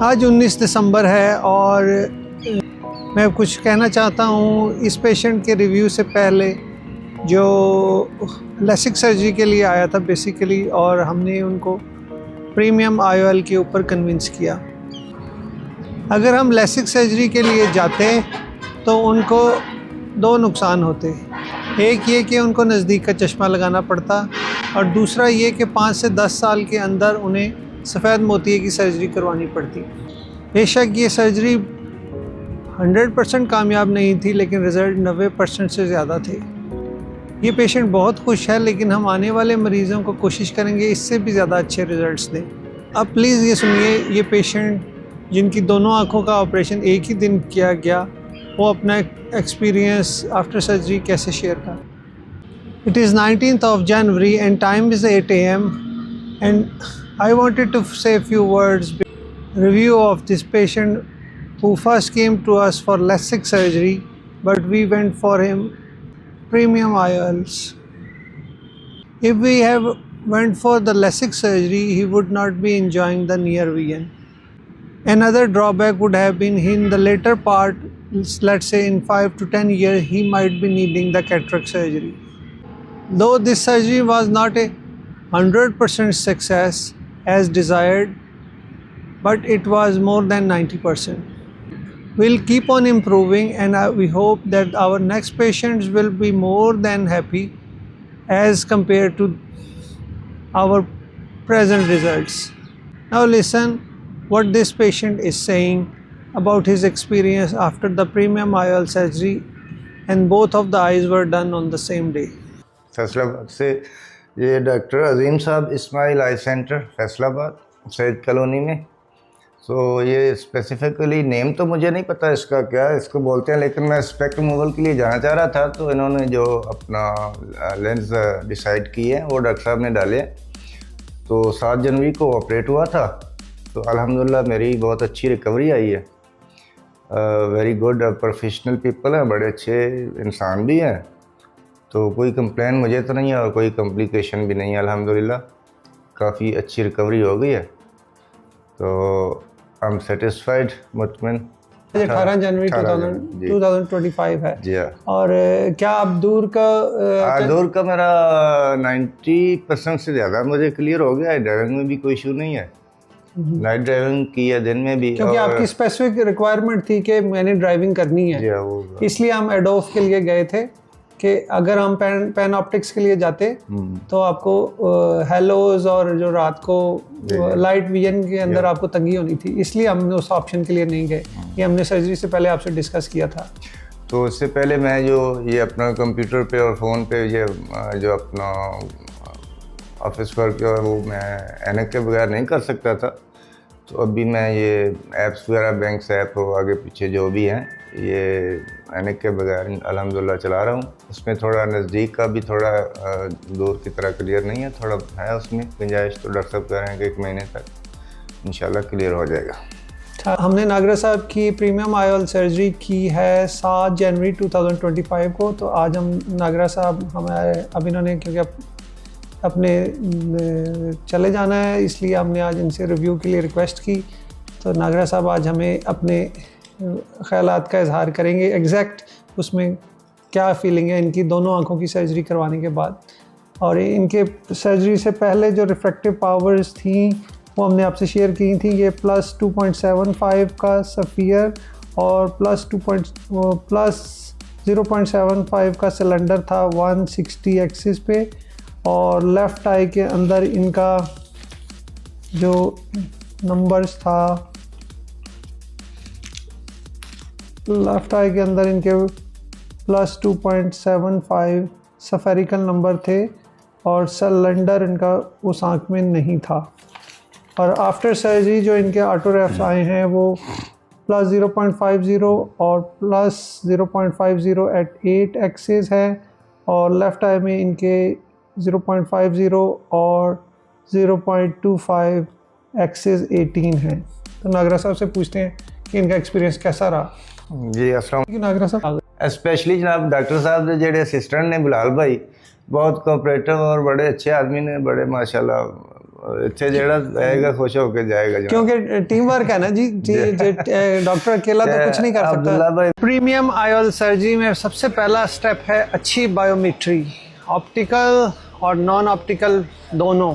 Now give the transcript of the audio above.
आज 19 दिसंबर है और मैं कुछ कहना चाहता हूँ इस पेशेंट के रिव्यू से पहले जो लेसिक सर्जरी के लिए आया था बेसिकली, और हमने उनको प्रीमियम IOL के ऊपर कन्विंस किया। अगर हम लेसिक सर्जरी के लिए जाते तो उनको दो नुकसान होते। एक ये कि उनको नज़दीक का चश्मा लगाना पड़ता, और दूसरा ये कि 5 से 10 साल के अंदर उन्हें सफ़ेद मोतिये की सर्जरी करवानी पड़ती। बेशक ये सर्जरी 100% कामयाब नहीं थी, लेकिन रिज़ल्ट 90% से ज़्यादा थे। ये पेशेंट बहुत खुश है, लेकिन हम आने वाले मरीज़ों को कोशिश करेंगे इससे भी ज़्यादा अच्छे रिज़ल्ट्स दें। अब प्लीज़ ये सुनिए, ये पेशेंट जिनकी दोनों आँखों का ऑपरेशन एक ही दिन किया गया, वो अपना एक्सपीरियंस आफ्टर सर्जरी कैसे शेयर कर। It is 19th of January and time is 8 AM, and I wanted to say a few words. Review of this patient who first came to us for LASIK surgery, but we went for him premium IOLs. If we have went for the LASIK surgery, he would not be enjoying the near vision. Another drawback would have been in the later part, let's say in 5 to 10 years, he might be needing the cataract surgery. Though this surgery was not a 100% success as desired, but it was more than 90%. We'll keep on improving, and we hope that our next patients will be more than happy as compared to our present results. Now listen what this patient is saying about his experience after the premium IOL surgery, and both of the eyes were done on the same day. Faisalabad से ये doctor अजीम साहब इस्माइल आई centre Faisalabad Syed colony में। सो ये specifically name तो मुझे नहीं पता इसका क्या इसको बोलते हैं, लेकिन मैं स्पेक्ट रिमूवल के लिए जाना चाह रहा था, तो इन्होंने जो अपना लेंस डिसाइड किए हैं वो डॉक्टर साहब ने डाले। तो 7 जनवरी को ऑपरेट हुआ था, तो अल्हम्दुलिल्लाह मेरी बहुत अच्छी रिकवरी आई है। वेरी गुड प्रोफेशनल पीपल हैं, बड़े अच्छे इंसान भी हैं, तो कोई कंप्लेन मुझे तो नहीं है और कोई कॉम्प्लिकेशन भी नहीं है। अल्हम्दुलिल्लाह काफ़ी अच्छी रिकवरी हो गई है, तो आई एम सेटिस्फाइड, मुतमिन। 18 जनवरी 2025 है जी हाँ। और क्या आप दूर का मेरा 90% से ज़्यादा मुझे क्लियर हो गया है। ड्राइविंग में भी कोई इशू नहीं है, नाइट ड्राइविंग की है, दिन में भी। क्योंकि आपकी स्पेसिफिक रिक्वायरमेंट थी कि मैंने ड्राइविंग करनी है, इसलिए हम एडोफ के लिए गए थे कि अगर हम पैन ऑप्टिक्स के लिए जाते तो आपको हेलोज और जो रात को लाइट विजन के अंदर आपको तंगी होनी थी, इसलिए हमने उस ऑप्शन के लिए नहीं गए। ये हमने सर्जरी से पहले आपसे डिस्कस किया था। तो इससे पहले मैं जो ये अपना कंप्यूटर पे और फ़ोन पे ये जो अपना ऑफिस वर्क है वो मैं ऐनक के बगैर नहीं कर सकता था, तो अभी मैं ये ऐप्स वगैरह बैंक्स ऐप हो आगे पीछे जो भी हैं ये ऐनक के बगैर अल्हम्दुलिल्लाह चला रहा हूँ। उसमें थोड़ा नज़दीक का भी थोड़ा दूर की तरह क्लियर नहीं है, थोड़ा है उसमें गुंजाइश, तो डॉक्टर साहब कह रहे हैं कि 1 महीने तक इंशाल्लाह क्लियर हो जाएगा। हमने नागरा साहब की प्रीमियम IOL सर्जरी की है 7 जनवरी 2025 को। तो आज हम नागरा साहब हमारे अब इन्होंने क्योंकि अपने चले जाना है, इसलिए हमने आज इनसे रिव्यू के लिए रिक्वेस्ट की। तो नागरा साहब आज हमें अपने ख़यालात का इजहार करेंगे, एग्जैक्ट उसमें क्या फ़ीलिंग है इनकी दोनों आँखों की सर्जरी करवाने के बाद, और इनके सर्जरी से पहले जो रिफ्रैक्टिव पावर्स थी वो हमने आपसे शेयर की थी। ये +2.75 का सफ़ियर और +0.75 का सिलेंडर था 160 एक्सिस पे, और लेफ़्ट आई के अंदर इनका जो नंबर्स था, लेफ़्ट आई के अंदर इनके +2.75 सफेरिकल नंबर थे, और सिलेंडर इनका उस आँख में नहीं था। और आफ्टर सर्जरी जो इनके ऑटोरेफ्स आए हैं वो +0.50 और +0.50 एट 8 एक्सिस है, और लेफ़्ट आई में इनके 0.50 और 0.25 एक्सिस 18 हैं। तो नागरा साहब से पूछते हैं कि इनका एक्सपीरियंस कैसा रहा। जी अस्सलाम नागरा साहब, स्पेशली जनाब डॉक्टर साहब के जेडे असिस्टेंट ने बिलाल भाई बहुत कोऑपरेटिव और बड़े अच्छे आदमी ने, बड़े माशाल्लाह ਇੱਥੇ ਜਿਹੜਾ ਆਏਗਾ खुश होके जाएगा जनाब। क्योंकि टीम वर्क है ना जी डॉक्टर अकेला तो कुछ नहीं कर अब्दुल्ला सकता। भाई प्रीमियम आईओएल सर्जरी में सबसे पहला स्टेप है अच्छी बायोमेट्री, ऑप्टिकल और नॉन ऑप्टिकल दोनों।